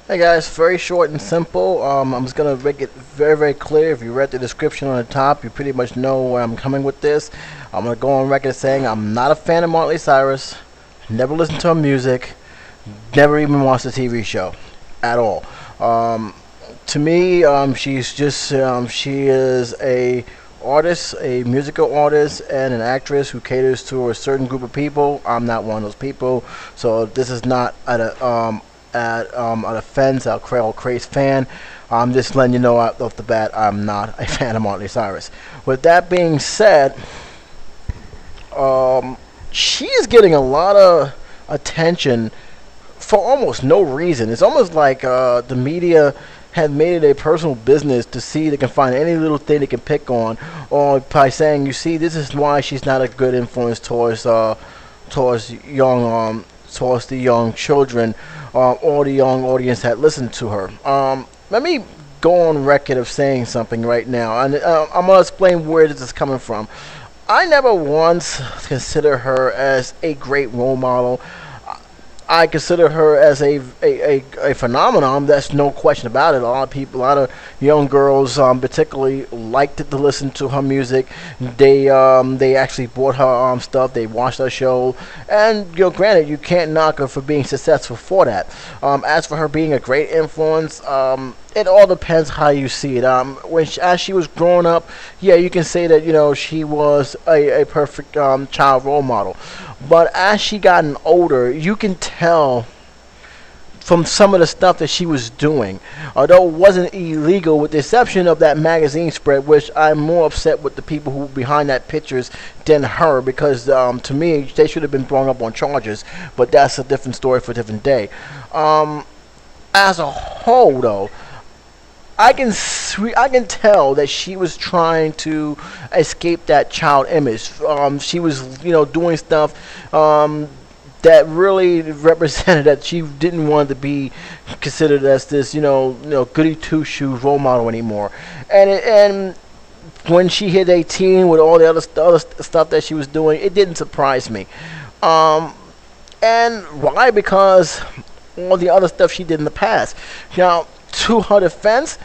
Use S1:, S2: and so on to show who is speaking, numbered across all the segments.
S1: Hey guys, very short and simple. I'm just gonna make it very, very clear. If you read the description on the top, you pretty much know where I'm coming with this. I'm gonna go on record saying I'm not a fan of Miley Cyrus. Never listened to her music. Never even watched the TV show, at all. To me, she is a artist, a musical artist, and an actress who caters to a certain group of people. I'm not one of those people, so this is not an offense. I'll Craze fan. I'm just letting you know off the bat I'm not a fan of Miley Cyrus. With that being said, she is getting a lot of attention for almost no reason. It's almost like the media had made it a personal business to see they can find any little thing they can pick on, or by saying, you see, this is why she's not a good influence towards towards the young children, or the young audience that listen to her. Let me go on record of saying something right now, and I'm gonna explain where this is coming from. I never once considered her as a great role model. I consider her as a phenomenon. That's no question about it. A lot of people, a lot of young girls, particularly, liked to listen to her music. They actually bought her stuff. They watched her show, and granted, you can't knock her for being successful for that. As for her being a great influence, it all depends how you see it. As she was growing up, yeah, you can say that she was a perfect child role model. But as she gotten older, you can tell from some of the stuff that she was doing, although it wasn't illegal, with the exception of that magazine spread, which I'm more upset with the people who were behind that pictures than her, because to me they should have been brought up on charges. But that's a different story for a different day. As a whole, though, I can tell that she was trying to escape that child image. She was, doing stuff that really represented that she didn't want to be considered as this, goody two shoes role model anymore. And when she hit 18 with all the other stuff that she was doing, it didn't surprise me. And why? Because all the other stuff she did in the past. Now, to her defense,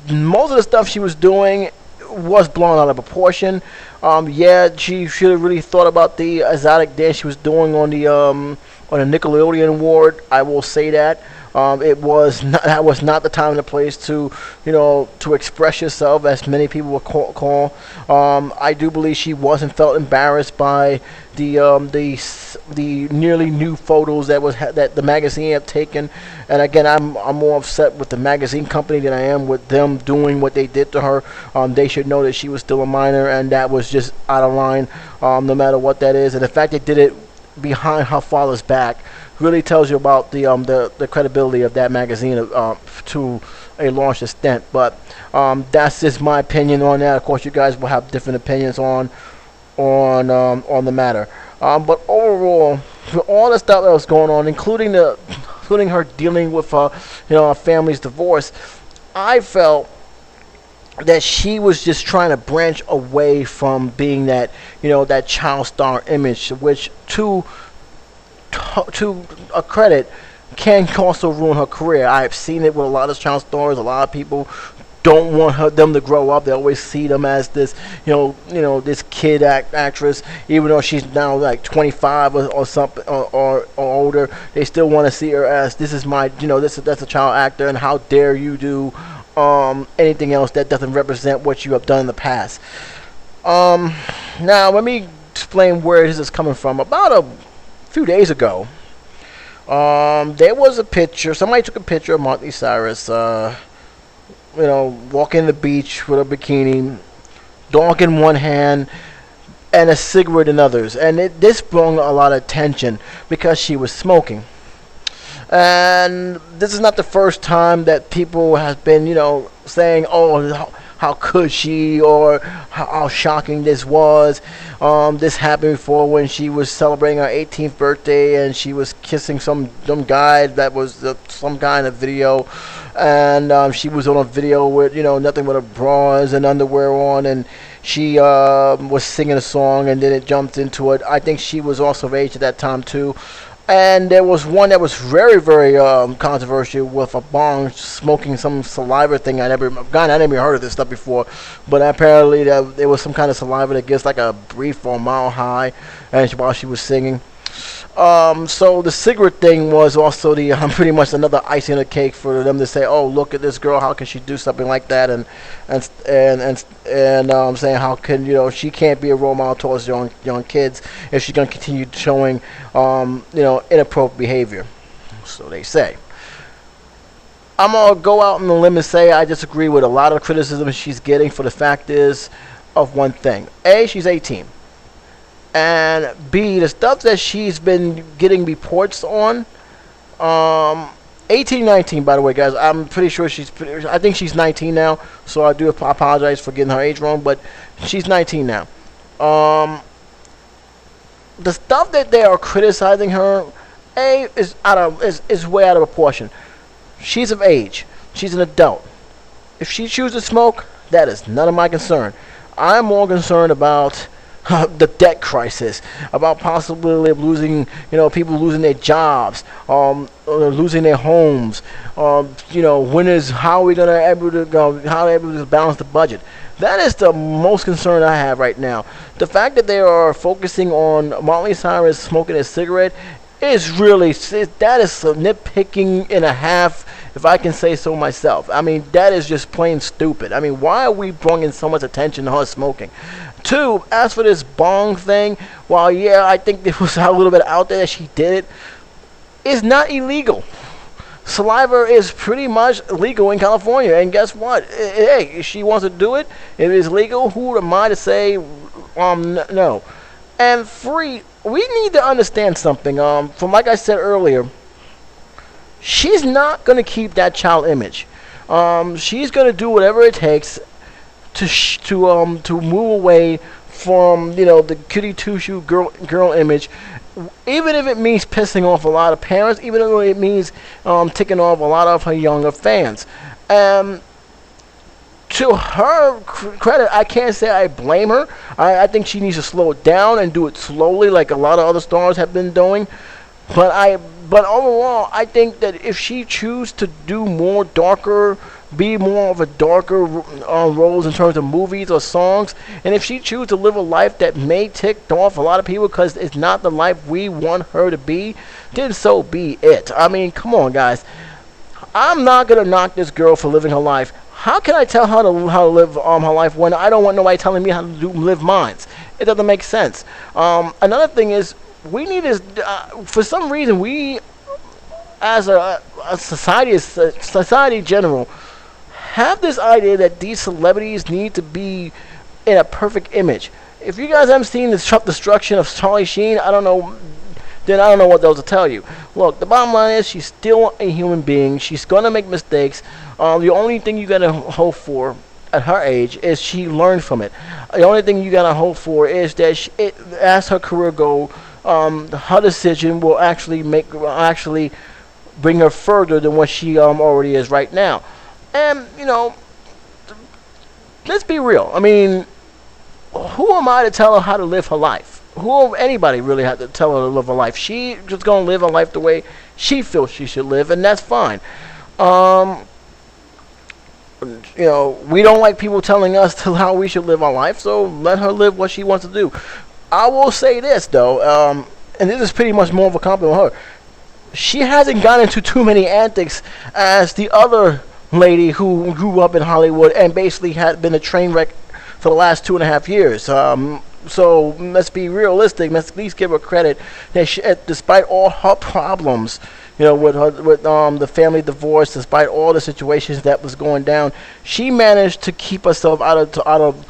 S1: most of the stuff she was doing was blown out of proportion. Yeah, she should have really thought about the exotic dance she was doing on the Nickelodeon award. I will say that. That was not the time and the place to express yourself, as many people would call. I do believe she wasn't felt embarrassed by the nearly new photos that the magazine had taken. And again, I'm more upset with the magazine company than I am with them doing what they did to her. They should know that she was still a minor, and that was just out of line, no matter what that is. And the fact they did it behind her father's back really tells you about the credibility of that magazine to a large extent. But that's just my opinion on that. Of course, you guys will have different opinions on the matter. But overall, for all the stuff that was going on, including her dealing with her family's divorce, I felt that she was just trying to branch away from being that child star image, which to a credit can also ruin her career. I've seen it with a lot of child stars. A lot of people don't want them to grow up. They always see them as this, this kid actress, even though she's now like 25 or something or older. They still want to see her as, this is my, that's a child actor, and how dare you do anything else that doesn't represent what you have done in the past. Now let me explain where this is coming from. About a few days ago, there was a picture. Somebody took a picture of Miley Cyrus, walking the beach with a bikini, dog in one hand, and a cigarette in others. And this brought a lot of attention because she was smoking. And this is not the first time that people have been, saying, "Oh, how could she?" or how shocking this was. This happened before when she was celebrating her 18th birthday and she was kissing some guy that was some guy in a video, and she was on a video with nothing but her bras and underwear on, and she was singing a song, and then it jumped into it. I think she was also of age at that time too. And there was one that was very, very controversial with a bong smoking some saliva thing. I never even heard of this stuff before, but apparently there was some kind of saliva that gets like a brief or a mile high, and while she was singing. So the cigarette thing was also the pretty much another icing on the cake for them to say, "Oh, look at this girl! How can she do something like that?" And saying how can she can't be a role model towards young kids if she's gonna continue showing inappropriate behavior. So they say. I'm gonna go out on the limb and say I disagree with a lot of the criticism she's getting. For the fact is of one thing: A, she's 18. And B, the stuff that she's been getting reports on, 18, 19, by the way, guys. I'm pretty sure I think she's 19 now, so I do apologize for getting her age wrong, but she's 19 now. The stuff that they are criticizing her, A, is way out of proportion. She's of age. She's an adult. If she chooses to smoke, that is none of my concern. I'm more concerned about the debt crisis, about possibility of losing, people losing their jobs, losing their homes. How are we gonna able to go? How are we able to balance the budget? That is the most concern I have right now. The fact that they are focusing on Miley Cyrus smoking a cigarette is really that is nitpicking and a half, if I can say so myself. I mean, that is just plain stupid. I mean, why are we bringing so much attention to her smoking? Two, as for this bong thing, while yeah, I think it was a little bit out there that she did it, it's not illegal. Saliva is pretty much legal in California, and guess what? Hey, if she wants to do it, if it's legal, who am I to say no? And three, we need to understand something. From like I said earlier, she's not gonna keep that child image. She's gonna do whatever it takes to move away from the goody two shoe girl image, even if it means pissing off a lot of parents, even if it means ticking off a lot of her younger fans. To her credit, I can't say I blame her. I think she needs to slow it down and do it slowly, like a lot of other stars have been doing. But overall, I think that if she chooses to do be more of a darker roles in terms of movies or songs, and if she chooses to live a life that may tick off a lot of people because it's not the life we want her to be, then so be it. I mean, come on, guys. I'm not gonna knock this girl for living her life. How can I tell her how to live her life when I don't want nobody telling me how to live mine? It doesn't make sense. Another thing is, we need is for some reason we, as a society in general, have this idea that these celebrities need to be in a perfect image. If you guys haven't seen the destruction of Charlie Sheen, I don't know what those to tell you. Look, the bottom line is she's still a human being. She's gonna make mistakes. The only thing you gotta hope for at her age is she learned from it. The only thing you gotta hope for is that as her career goes, her decision will actually bring her further than what she already is right now. And let's be real. I mean, who am I to tell her how to live her life? Who anybody really had to tell her to live her life? She just gonna live her life the way she feels she should live, and that's fine. We don't like people telling us how we should live our life, so let her live what she wants to do. I will say this though, and this is pretty much more of a compliment on her. She hasn't gotten into too many antics as the other lady who grew up in Hollywood and basically had been a train wreck for the last 2.5 years. So let's be realistic. Let's at least give her credit that despite all her problems, with the family divorce, despite all the situations that was going down, she managed to keep herself out of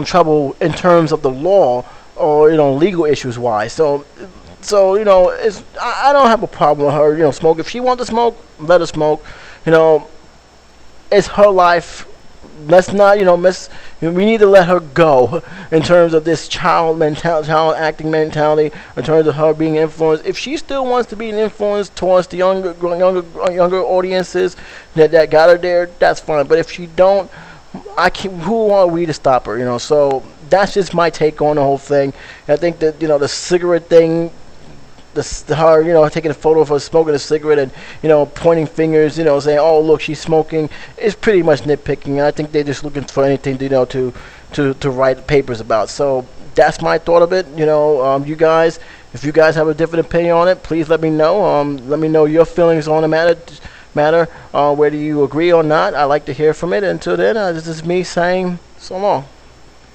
S1: trouble in terms of the law or legal issues wise. So I don't have a problem with her smoke. If she wants to smoke, let her smoke. It's her life. Let's not we need to let her go in terms of this child acting mentality, in terms of her being influenced. If she still wants to be an influence towards the younger audiences that got her there, that's fine. But if she don't, who are we to stop her? So that's just my take on the whole thing. I think that the cigarette thing, her, taking a photo of her smoking a cigarette and, pointing fingers, saying, "Oh, look, she's smoking," is pretty much nitpicking. I think they're just looking for anything, to write papers about. So that's my thought of it. You guys, if you guys have a different opinion on it, please let me know. Let me know your feelings on the matter. Whether you agree or not, I like to hear from it. Until then, this is me saying so long.